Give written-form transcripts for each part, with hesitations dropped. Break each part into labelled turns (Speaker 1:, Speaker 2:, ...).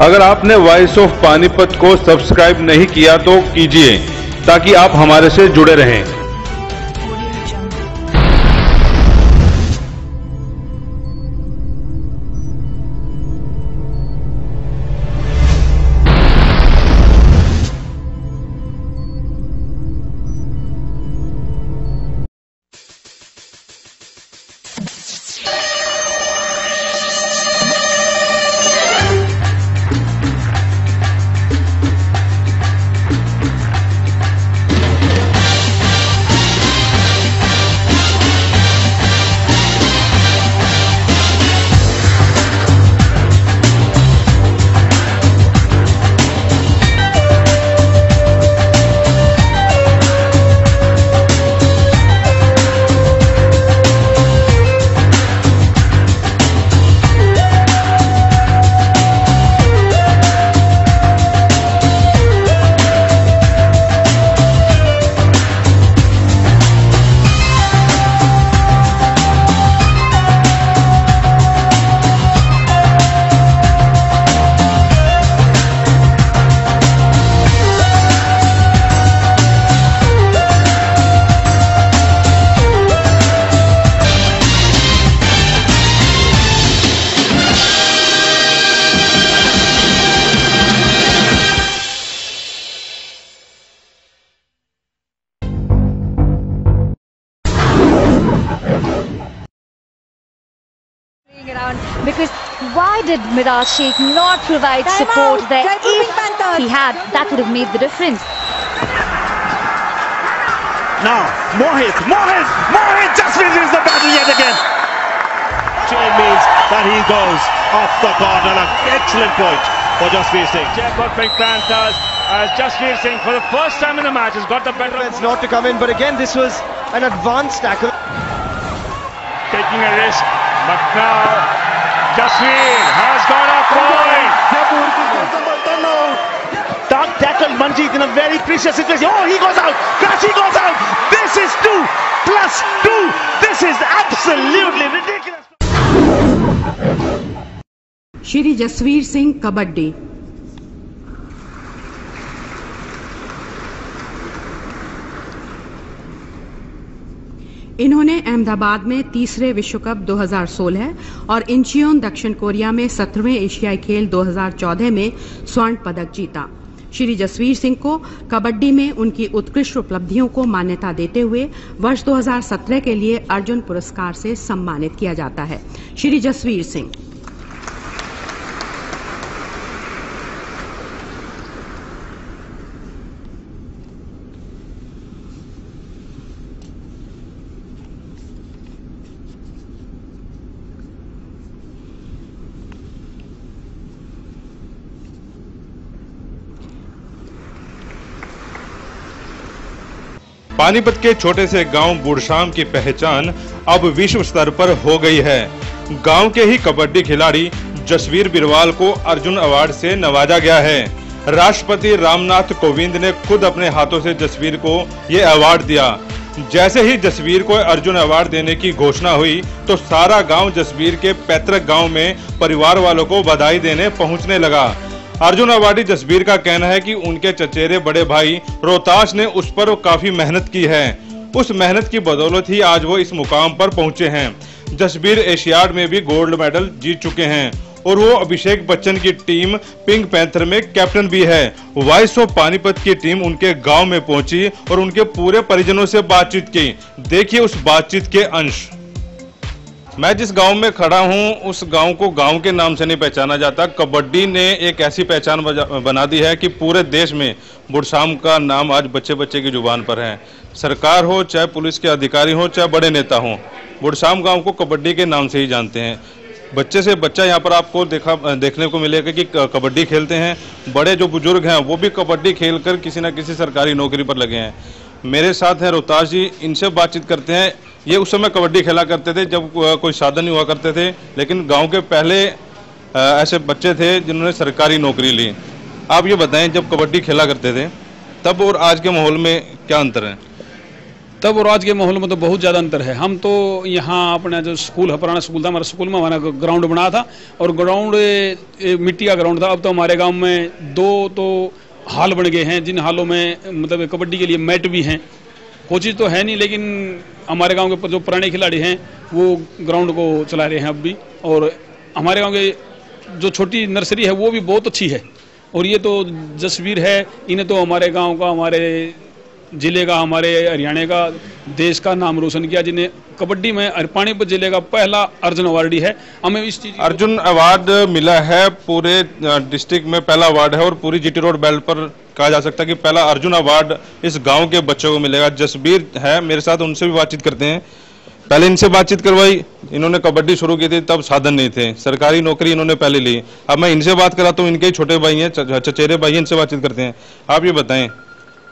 Speaker 1: अगर आपने voice of Panipat को सब्सक्राइब नहीं किया तो कीजिए, ताकि आप हमारे से जुड़े रहें।
Speaker 2: Because why did Miraj Sheikh not provide support there? If he had, that would have made the difference.
Speaker 3: Now, Mohit just wins the battle yet again. Change means that he goes off the corner. An excellent point for Jasveer Singh. Jaipur Pink Panthers as Jasveer Singh for the first time in the match has got the better.
Speaker 4: It's not to come in, but again this was an advanced tackle.
Speaker 3: Taking a risk, but now Jasveer has got a point. Dark tackle Manjeet in a very precious situation. Oh, he goes out. Karachi goes out. This is 2 plus 2. This is absolutely ridiculous.
Speaker 5: Shri Jasvir Singh kabaddi. इन्होंने अहमदाबाद में तीसरे विश्व cup 2016 और Incheon दक्षिण Korea में 17वें एशियाई खेल 2014 में स्वर्ण पदक जीता। श्री जसवीर सिंह को कबड्डी में उनकी उत्कृष्ट उपलब्धियों को मान्यता देते हुए वर्ष 2017 के लिए अर्जुन पुरस्कार से सम्मानित किया जाता है। श्री जसवीर सिंह।
Speaker 1: पानीपत के छोटे से गांव बुढ़शाम की पहचान अब विश्व स्तर पर हो गई है। गांव के ही कबड्डी खिलाड़ी जसवीर बिरवाल को अर्जुन अवार्ड से नवाजा गया है। राष्ट्रपति रामनाथ कोविंद ने खुद अपने हाथों से जसवीर को ये अवार्ड दिया। जैसे ही जसवीर को अर्जुन अवार्ड देने की घोषणा हुई तो सारा गांव जसवीर के पैतृक गांव में परिवार वालों को बधाई देने पहुंचने लगा। अर्जुन अवार्डी जसवीर का कहना है कि उनके चचेरे बड़े भाई रोहताश ने उस पर काफी मेहनत की है। उस मेहनत की बदौलत ही आज वो इस मुकाम पर पहुंचे हैं। जसवीर एशियाड में भी गोल्ड मेडल जीत चुके हैं और वो अभिषेक बच्चन की टीम पिंक पैंथर में कैप्टन भी है। वॉइस ऑफ पानीपत की टीम उनके गांव में पहुंची और उनके पूरे परिजनों से बातचीत की। देखिए उस बातचीत के अंश। मैं जिस गांव में खड़ा हूं उस गांव को गांव के नाम से नहीं पहचाना जाता। कबड्डी ने एक ऐसी पहचान बना दी है कि पूरे देश में बुढ़शाम का नाम आज बच्चे बच्चे की जुबान पर है। सरकार हो, चाहे पुलिस के अधिकारी हो, चाहे बड़े नेता हो, बुढ़शाम गांव को कबड्डी के नाम से ही जानते हैं। बच्चे से बच्चा यहाँ पर आपको देखने को मिलेगा कि कबड्डी खेलते हैं। बड़े जो बुजुर्ग हैं वो भी कबड्डी खेलकर किसी न किसी सरकारी नौकरी पर लगे हैं। मेरे साथ हैं रोहताश जी, इनसे बातचीत करते हैं। ये उस समय कबड्डी खेला करते थे जब कोई साधन नहीं हुआ करते थे, लेकिन गांव के पहले ऐसे बच्चे थे जिन्होंने सरकारी नौकरी ली। आप ये बताएं, जब कबड्डी खेला करते थे तब और आज के माहौल में क्या अंतर है?
Speaker 6: तब और आज के माहौल में तो बहुत ज़्यादा अंतर है। हम तो यहाँ अपना जो स्कूल है, पुराना स्कूल था हमारा, स्कूल में हमारा ग्राउंड बना था और ग्राउंड मिट्टी का ग्राउंड था। अब तो हमारे गांव में 2 तो हाल बन गए हैं, जिन हालों में मतलब कबड्डी के लिए मैट भी हैं। कोचिज तो है नहीं, लेकिन हमारे गांव के जो पुराने खिलाड़ी हैं वो ग्राउंड को चला रहे हैं अब भी। और हमारे गाँव के जो छोटी नर्सरी है वो भी बहुत अच्छी है। और ये तो जसवीर है, इन्हें तो हमारे गाँव का, हमारे जिले का, हमारे हरियाणा का, देश का नाम रोशन किया, जिन्हें कबड्डी में पानीपत जिले का पहला अर्जुन अवार्डी है। हमें इस चीज
Speaker 1: अर्जुन अवार्ड मिला है, पूरे डिस्ट्रिक्ट में पहला अवार्ड है और पूरी जीटी रोड बेल्ट पर कहा जा सकता है कि पहला अर्जुन अवार्ड इस गांव के बच्चों को मिलेगा। जसबीर है मेरे साथ, उनसे भी बातचीत करते हैं। पहले इनसे बातचीत करवाई, इन्होंने कबड्डी शुरू की थी तब साधन नहीं थे, सरकारी नौकरी इन्होंने पहले ली। अब मैं इनसे बात कराता हूँ, इनके छोटे भाई हैं, चचेरे भाई हैं, इनसे बातचीत करते हैं। आप ये बताएं,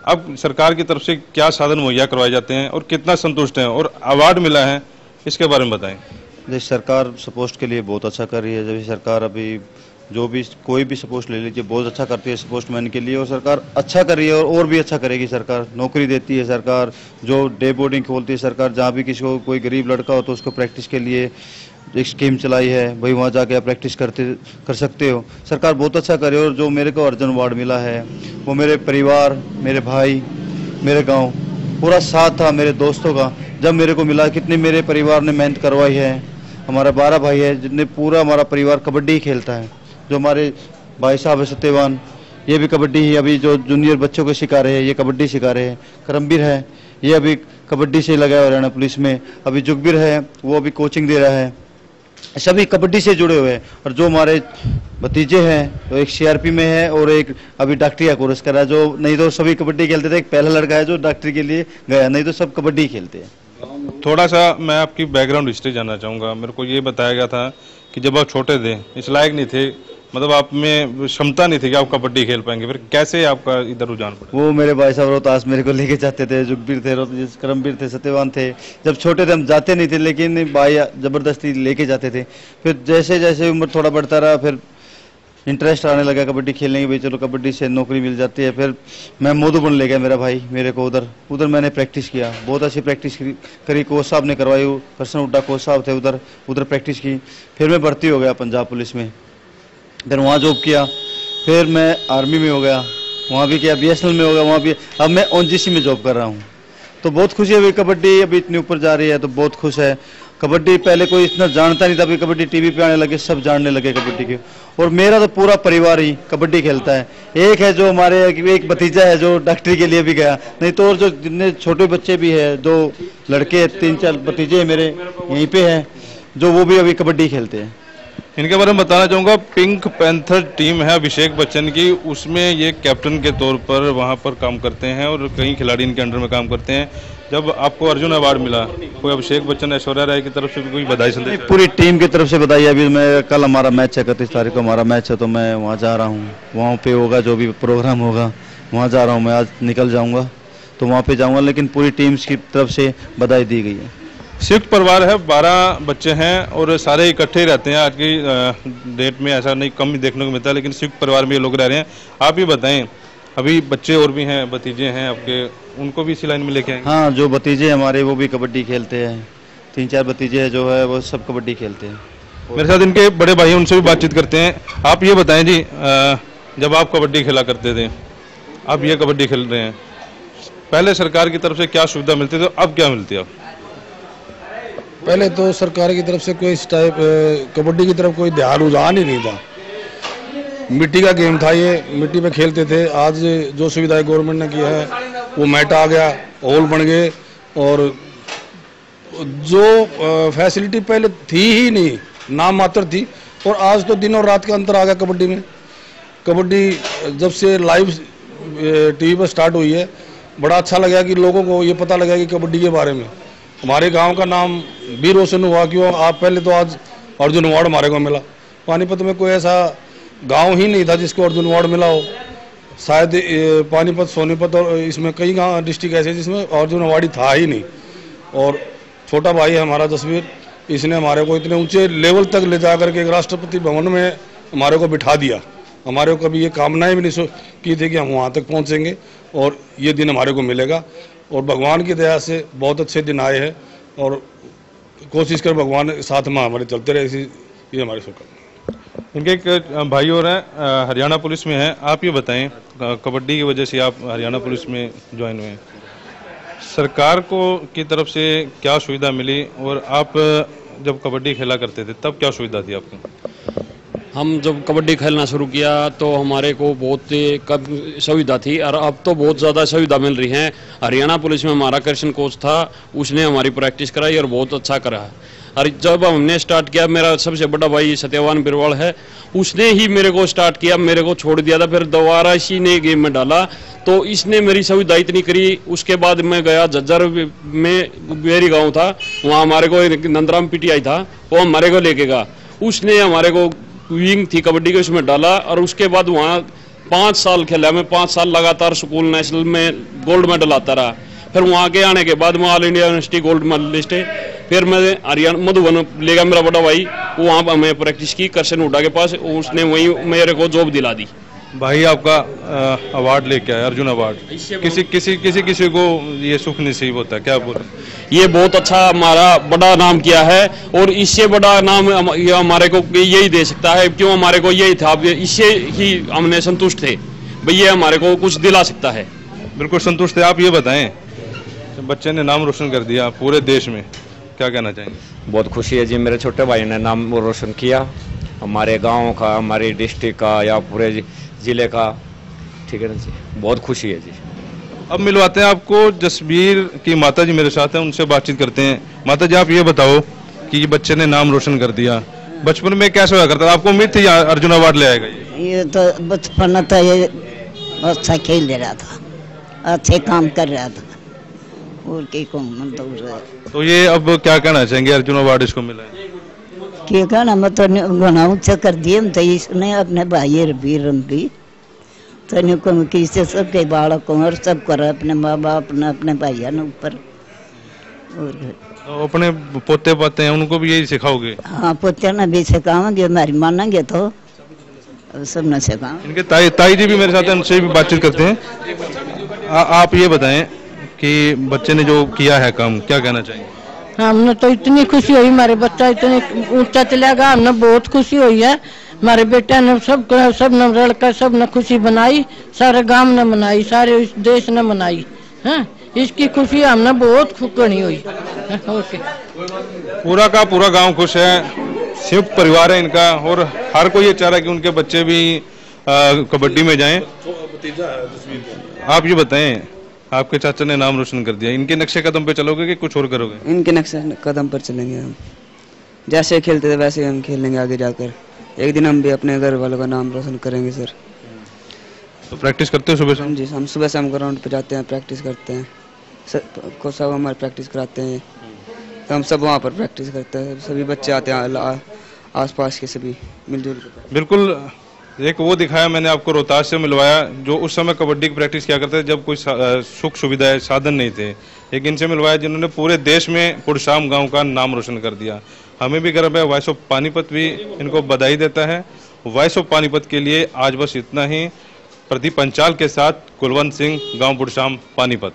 Speaker 1: अब सरकार की तरफ से क्या साधन मुहैया करवाए जाते हैं और कितना संतुष्ट हैं, और अवार्ड मिला है इसके बारे में बताएं।
Speaker 7: जैसे सरकार सपोस्ट के लिए बहुत अच्छा कर रही है। जैसे सरकार अभी जो भी कोई भी सपोस्ट ले लीजिए बहुत अच्छा करती है सपोस्टमैन के लिए, और सरकार अच्छा कर रही है और भी अच्छा करेगी। सरकार नौकरी देती है, सरकार जो डे बोर्डिंग खोलती है, सरकार जहाँ भी किसी को कोई गरीब लड़का हो तो उसको प्रैक्टिस के लिए एक स्कीम चलाई है, भाई वहाँ जाके आप प्रैक्टिस कर सकते हो। सरकार बहुत अच्छा करे। और जो मेरे को अर्जुन अवार्ड मिला है वो मेरे परिवार, मेरे भाई, मेरे गांव पूरा साथ था, मेरे दोस्तों का जब मेरे को मिला। कितनी मेरे परिवार ने मेहनत करवाई है। हमारा 12 भाई है, जितने पूरा हमारा परिवार कबड्डी ही खेलता है। जो हमारे भाई साहब है सत्यवान, ये भी कबड्डी ही अभी जो जूनियर बच्चों को सिखा रहे हैं, ये कबड्डी सिखा रहे हैं। करमबीर है, ये अभी कबड्डी से लगा है हरियाणा पुलिस में। अभी जुगबीर है, वो अभी कोचिंग दे रहा है। सभी कबड्डी से जुड़े हुए हैं। और जो हमारे भतीजे हैं, तो एक सीआरपी में है और एक अभी डॉक्टरी का कोर्स कर रहा है। जो नहीं तो सभी कबड्डी खेलते थे, एक पहला लड़का है जो डॉक्टरी के लिए गया, नहीं तो सब कबड्डी खेलते हैं।
Speaker 1: थोड़ा सा मैं आपकी बैकग्राउंड हिस्ट्री जानना चाहूँगा। मेरे को ये बताया गया था कि जब आप छोटे थे, इस लायक नहीं थे, मतलब आप में क्षमता नहीं थी कि आप कबड्डी खेल पाएंगे, फिर कैसे आपका इधर रुझान पड़ा?
Speaker 7: वो मेरे भाई साहब रोहतास मेरे को लेके जाते थे। जुगबीर थे, करमबीर थे, सत्यवान थे। जब छोटे थे हम जाते नहीं थे, लेकिन भाई जबरदस्ती लेके जाते थे। फिर जैसे जैसे उम्र थोड़ा बढ़ता रहा, फिर इंटरेस्ट आने लगा कबड्डी खेलने की, भाई चलो कबड्डी से नौकरी मिल जाती है। फिर मैं मोदूबन ले गया मेरा भाई मेरे को, उधर मैंने प्रैक्टिस किया, बहुत अच्छी प्रैक्टिस करी। कोच साहब ने करवाई, कृष्ण हुड्डा कोच साहब थे, उधर प्रैक्टिस की। फिर मैं भर्ती हो गया पंजाब पुलिस में, फिर वहाँ जॉब किया। फिर मैं आर्मी में हो गया, वहाँ भी किया, BSNL में हो गया, वहाँ भी। अब मैं ONGC में जॉब कर रहा हूँ। तो बहुत खुशी है, अभी कबड्डी अभी इतनी ऊपर जा रही है तो बहुत खुश है। कबड्डी पहले कोई इतना जानता नहीं था, अभी कबड्डी टीवी पे आने लगे, सब जानने लगे कबड्डी के। और मेरा तो पूरा परिवार ही कबड्डी खेलता है। एक है जो हमारे एक भतीजा है जो डॉक्टरी के लिए भी गया, नहीं तो और जो जितने छोटे बच्चे भी है, 2 लड़के 3-4 भतीजे मेरे यहीं पे हैं, जो वो भी अभी कबड्डी खेलते हैं।
Speaker 1: इनके बारे में बताना चाहूँगा, पिंक पैंथर टीम है अभिषेक बच्चन की, उसमें ये कैप्टन के तौर पर वहाँ पर काम करते हैं और कई खिलाड़ी इनके अंडर में काम करते हैं। जब आपको अर्जुन अवार्ड मिला, कोई अभिषेक बच्चन, ऐश्वर्या राय की तरफ से भी कोई बधाई संदेश?
Speaker 7: पूरी टीम की तरफ से बधाई। अभी मैं कल हमारा मैच है, 31 तारीख को हमारा मैच है, तो मैं वहाँ जा रहा हूँ। वहाँ पे होगा जो भी प्रोग्राम होगा, वहाँ जा रहा हूँ मैं। आज निकल जाऊँगा तो वहाँ पे जाऊँगा, लेकिन पूरी टीम की तरफ से बधाई दी गई है।
Speaker 1: संयुक्त परिवार है, 12 बच्चे हैं और सारे इकट्ठे ही रहते हैं। आज की डेट में ऐसा नहीं, कम ही देखने को मिलता है, लेकिन संयुक्त परिवार में ये लोग रह रहे हैं। आप ही बताएं, अभी बच्चे और भी हैं, भतीजे हैं आपके, उनको भी इसी लाइन में लेके आएंगे?
Speaker 7: हाँ, जो भतीजे हमारे वो भी कबड्डी खेलते हैं। 3-4 भतीजे जो है वो सब कबड्डी खेलते हैं।
Speaker 1: मेरे साथ इनके बड़े भाई हैं, उनसे भी बातचीत करते हैं। आप ये बताएं जी, जब आप कबड्डी खेला करते थे, अब ये कबड्डी खेल रहे हैं, पहले सरकार की तरफ से क्या सुविधा मिलती थी, अब क्या मिलती है?
Speaker 8: पहले तो सरकार की तरफ से कोई इस टाइप कबड्डी की तरफ कोई ध्यान रुझान ही नहीं था। मिट्टी का गेम था, ये मिट्टी पे खेलते थे। आज जो सुविधाएं गवर्नमेंट ने की है, वो मैट आ गया, हॉल बन गए, और जो फैसिलिटी पहले थी ही नहीं, नाम मात्र थी, और आज तो दिन और रात का अंतर आ गया कबड्डी में। कबड्डी जब से लाइव टीवी पर स्टार्ट हुई है, बड़ा अच्छा लगा कि लोगों को ये पता लगा कि कबड्डी के बारे में हमारे गांव का नाम भी रोशन हुआ। क्यों? आप पहले तो आज अर्जुन अवार्ड हमारे को मिला। पानीपत में कोई ऐसा गांव ही नहीं था जिसको अर्जुन अवार्ड मिला हो। शायद पानीपत, सोनीपत और इसमें कई गांव डिस्ट्रिक्ट ऐसे जिसमें अर्जुन अवार्ड था ही नहीं। और छोटा भाई है हमारा जसवीर, इसने हमारे को इतने ऊंचे लेवल तक ले जा करके एक राष्ट्रपति भवन में हमारे को बिठा दिया। हमारे को कभी ये कामनाएं भी नहीं की थी कि हम वहाँ तक पहुँचेंगे और ये दिन हमारे को मिलेगा। और भगवान की दया से बहुत अच्छे दिन आए हैं और कोशिश कर भगवान साथ में हमारे चलते रहे, इसी ये हमारी शुभकामना।
Speaker 1: इनके एक भाई और हैं, हरियाणा पुलिस में हैं। आप ये बताएं, कबड्डी की वजह से आप हरियाणा पुलिस में ज्वाइन हुए, सरकार को की तरफ से क्या सुविधा मिली और आप जब कबड्डी खेला करते थे तब क्या सुविधा थी आपको?
Speaker 9: हम जब कबड्डी खेलना शुरू किया तो हमारे को बहुत कम सुविधा थी और अब तो बहुत ज़्यादा सुविधा मिल रही है। हरियाणा पुलिस में हमारा कृष्ण कोच था, उसने हमारी प्रैक्टिस कराई और बहुत अच्छा करा। और जब हमने स्टार्ट किया, मेरा सबसे बड़ा भाई सत्यवान बिरवाल है, उसने ही मेरे को स्टार्ट किया, मेरे को छोड़ दिया था, फिर दोबारा इसी ने गेम में डाला तो इसने मेरी सुविधा इतनी करी। उसके बाद मैं गया झज्जर में, मेरी गाँव था, वहाँ हमारे को नंदराम पीटीआई था, वो हमारे को लेके गया, उसने हमारे को विंग थी कबड्डी के उसमें डाला और उसके बाद वहाँ 5 साल खेला मैं, 5 साल लगातार स्कूल नेशनल में गोल्ड मेडल आता रहा। फिर वहाँ के आने के बाद मैं all India university gold medalist है। फिर मैं हरियाणा मधुबन ले गया मेरा बड़ा भाई, वहाँ पर मैं प्रैक्टिस की कृष्ण हुड्डा के पास, उसने वहीं मेरे को जॉब दिला दी।
Speaker 1: भाई आपका अवार्ड लेके आया, अर्जुन अवार्ड, किसी को ये सुख नसीब होता है, क्या बोल?
Speaker 9: ये बहुत अच्छा हमारा बड़ा नाम किया है और इससे बड़ा नाम हमारे को यही दे सकता है, क्यों हमारे को यही था, इससे ही हमने संतुष्ट थे, भैया हमारे को कुछ दिला सकता है।
Speaker 1: बिल्कुल संतुष्ट थे। आप ये बताएं, बच्चे ने नाम रोशन कर दिया पूरे देश में, क्या कहना चाहेंगे?
Speaker 10: बहुत खुशी है जी, मेरे छोटे भाई ने नाम रोशन किया, हमारे गाँव का, हमारी डिस्ट्रिक्ट का या पूरे जिले का, ठीक है ना जी, बहुत खुशी है जी।
Speaker 1: अब मिलवाते हैं आपको जसवीर की माता जी मेरे साथ हैं, उनसे बातचीत करते हैं। माता जी आप ये बताओ कि ये बच्चे ने नाम रोशन कर दिया, बचपन में कैसे हुआ करता था, आपको उम्मीद थी अर्जुन अवार्ड ले आएगा? ये
Speaker 11: तो बचपन था, ये अच्छा खेल ले रहा था, अच्छे काम कर रहा था, और क्या कहूँ
Speaker 1: तो ये अब क्या कहना चाहेंगे, अर्जुन अवार्ड इसको मिला है?
Speaker 11: क्या कहना, मैं तो ऊँचा कर दिए, तो इसने अपने भाई रबीर भी तो किसी सबके बालकों और सब कर अपने माँ बाप अपने भाइयों ने ऊपर, और
Speaker 1: तो अपने पोते पाते हैं उनको भी यही सिखाओगे?
Speaker 11: हाँ, पोते ने भी सिखाओगे, हमारी मानेंगे तो सब न सिखाओ।
Speaker 1: इनके ताई जी भी मेरे साथ हैं, उनसे भी बातचीत करते हैं। आप ये बताएं कि बच्चे ने जो किया है काम, क्या कहना चाहिए?
Speaker 12: हमने तो इतनी खुशी हुई, हमारे बच्चा इतने ऊंचा चला गया, हमने बहुत खुशी हुई है। हमारे बेटे ने सब ने लड़का सब ने खुशी बनाई, सारे गांव ने मनाई, सारे इस देश ने मनाई है, इसकी खुशी हमने बहुत खुशी हुई।
Speaker 1: पूरा का पूरा गांव खुश है, संयुक्त परिवार है इनका और हर कोई ये चाह रहा है कि उनके बच्चे भी कबड्डी में जाएं। आप ये बताएं, आपके चाचा ने नाम रोशन कर दिया, इनके नक्शे कदम पे चलोगे कि कुछ और करोगे?
Speaker 13: इनके नक्शे कदम पर चलेंगे हम, जैसे खेलते थे वैसे हम खेलेंगे आगे जाकर, एक दिन हम भी अपने घर वालों का नाम रोशन करेंगे सर।
Speaker 1: तो प्रैक्टिस करते हो सुबह से?
Speaker 13: जी, हम सुबह से हम ग्राउंड पे जाते हैं, प्रैक्टिस करते हैं, सब हमारे प्रैक्टिस कराते हैं, तो हम सब वहाँ पर प्रैक्टिस करते हैं, सभी बच्चे आते हैं आसपास के सभी मिलजुल कर।
Speaker 1: बिल्कुल, एक वो दिखाया मैंने आपको, रोहतास से मिलवाया, जो उस समय कबड्डी की प्रैक्टिस किया करते थे जब कोई सुख सुविधाएं साधन नहीं थे, एक इनसे मिलवाया जिन्होंने पूरे देश में पुरशाम गांव का नाम रोशन कर दिया। हमें भी गर्व है, वॉइस ऑफ पानीपत भी इनको बधाई देता है। वॉइस ऑफ पानीपत के लिए आज बस इतना ही। प्रदीप पंचाल के साथ कुलवंत सिंह, गांव पुरशाम, पानीपत।